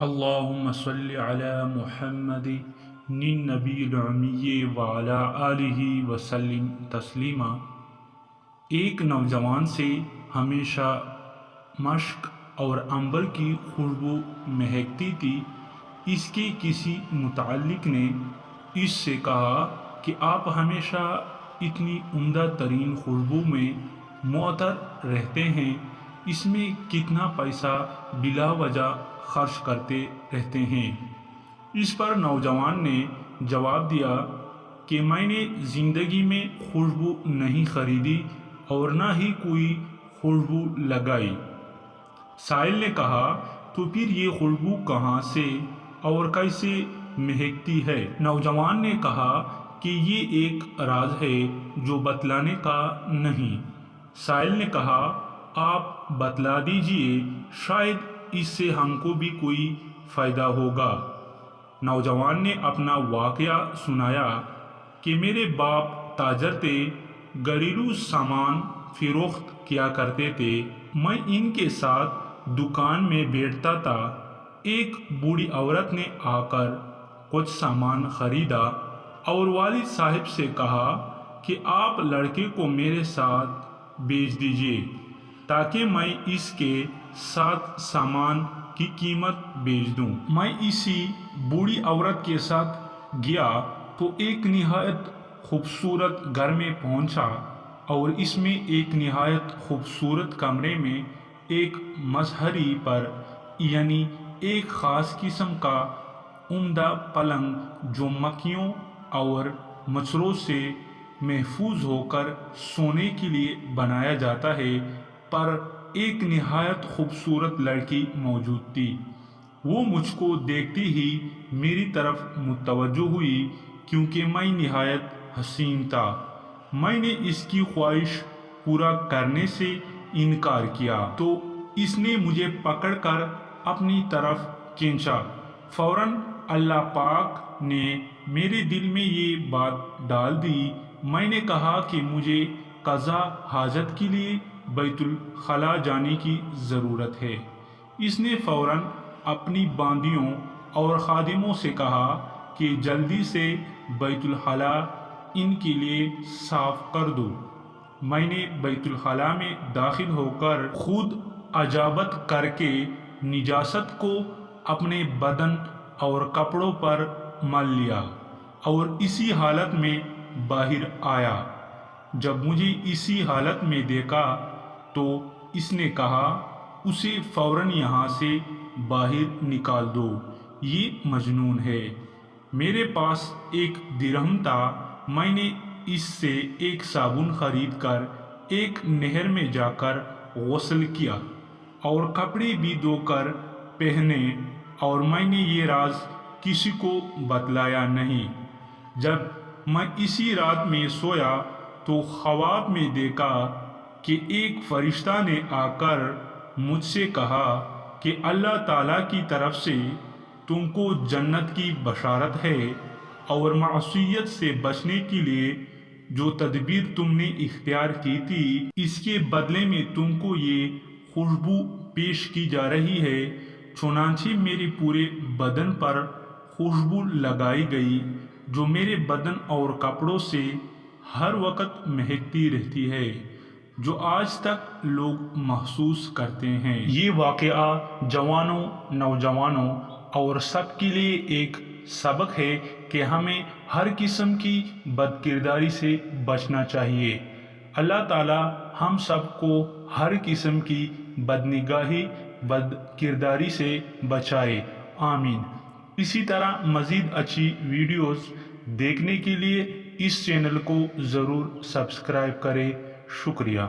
اللہم صلی علی محمد النبی الأمی وعلی آلہ وسلم تسلیما۔ ایک نوجوان سے ہمیشہ مشک اور عنبر کی خوشبو مہکتی تھی۔ اس کے کسی متعلق نے اس سے کہا کہ آپ ہمیشہ اتنی عمدہ ترین خوشبو میں معطر رہتے ہیں، اس میں کتنا پیسہ بلا وجہ خرچ کرتے رہتے ہیں۔ اس پر نوجوان نے جواب دیا کہ میں نے زندگی میں خوشبو نہیں خریدی اور نہ ہی کوئی خوشبو لگائی۔ سائل نے کہا، تو پھر یہ خوشبو کہاں سے اور کیسے مہکتی ہے؟ نوجوان نے کہا کہ یہ ایک راز ہے جو بتلانے کا نہیں۔ سائل نے کہا، آپ بتلا دیجئے، شاید اس سے ہم کو بھی کوئی فائدہ ہوگا۔ نوجوان نے اپنا واقعہ سنایا کہ میرے باپ تاجر تھے، گھریلو سامان فروخت کیا کرتے تھے۔ میں ان کے ساتھ دکان میں بیٹھتا تھا۔ ایک بوڑھی عورت نے آ کر کچھ سامان خریدا اور والد صاحب سے کہا کہ آپ لڑکے کو میرے ساتھ بھیج دیجئے تاکہ میں اس کے ساتھ سامان کی قیمت بھیج دوں۔ میں اسی بوڑھی عورت کے ساتھ گیا تو ایک نہایت خوبصورت گھر میں پہنچا اور اس میں ایک نہایت خوبصورت کمرے میں ایک مظہری پر، یعنی ایک خاص قسم کا عمدہ پلنگ جو مکھیوں اور مچھروں سے محفوظ ہو کر سونے کے لیے بنایا جاتا ہے، پر ایک نہایت خوبصورت لڑکی موجود تھی۔ وہ مجھ کو دیکھتے ہی میری طرف متوجہ ہوئی کیونکہ میں نہایت حسین تھا۔ میں نے اس کی خواہش پورا کرنے سے انکار کیا تو اس نے مجھے پکڑ کر اپنی طرف کھینچا۔ فوراً اللہ پاک نے میرے دل میں یہ بات ڈال دی۔ میں نے کہا کہ مجھے قضا حاجت کے لیے بیت الخلا جانے کی ضرورت ہے۔ اس نے فوراً اپنی باندیوں اور خادموں سے کہا کہ جلدی سے بیت الخلا ان کے لیے صاف کر دو۔ میں نے بیت الخلا میں داخل ہو کر خود اجابت کر کے نجاست کو اپنے بدن اور کپڑوں پر مل لیا اور اسی حالت میں باہر آیا۔ جب مجھے اسی حالت میں دیکھا تو اس نے کہا، اسے فوراً یہاں سے باہر نکال دو، یہ مجنون ہے۔ میرے پاس ایک درہم تھا۔ میں نے اس سے ایک صابن خرید کر ایک نہر میں جا کر غسل کیا اور کپڑے بھی دھو کر پہنے، اور میں نے یہ راز کسی کو بتلایا نہیں۔ جب میں اسی رات میں سویا تو خواب میں دیکھا کہ ایک فرشتہ نے آ کر مجھ سے کہا کہ اللہ تعالیٰ کی طرف سے تم کو جنت کی بشارت ہے اور معصیت سے بچنے کے لیے جو تدبیر تم نے اختیار کی تھی، اس کے بدلے میں تم کو یہ خوشبو پیش کی جا رہی ہے۔ چنانچہ میرے پورے بدن پر خوشبو لگائی گئی جو میرے بدن اور کپڑوں سے ہر وقت مہکتی رہتی ہے، جو آج تک لوگ محسوس کرتے ہیں۔ یہ واقعہ جوانوں، نوجوانوں اور سب کے لیے ایک سبق ہے کہ ہمیں ہر قسم کی بد کرداری سے بچنا چاہیے۔ اللہ تعالی ہم سب کو ہر قسم کی بد نگاہی، بد کرداری سے بچائے، آمین۔ اسی طرح مزید اچھی ویڈیوز دیکھنے کے لیے اس چینل کو ضرور سبسکرائب کریں۔ شکریہ۔